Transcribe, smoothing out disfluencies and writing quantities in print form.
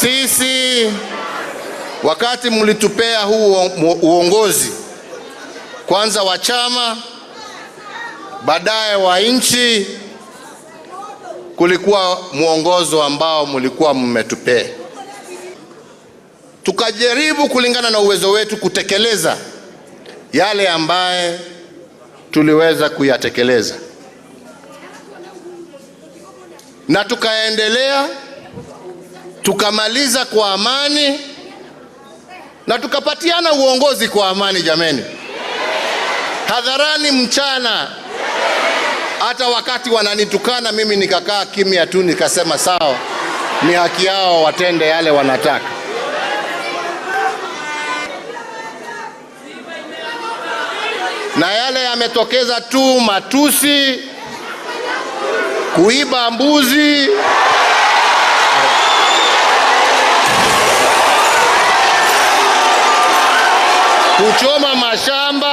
Sisi wakati mlitupea huu uongozi, kwanza wa chama, baadaye wa nchi, kulikuwa mwongozo ambao mlikuwa mmetupea. Tukajaribu kulingana na uwezo wetu kutekeleza yale ambaye tuliweza kuyatekeleza, na tukaendelea, tukamaliza kwa amani na tukapatiana uongozi kwa amani. Jameni, hadharani mchana. Hata wakati wananitukana mimi nikakaa kimya tu, nikasema sawa, ni haki yao watende yale wanataka. Na yale yametokeza tu matusi, kuiba mbuzi, kuchoma mashamba,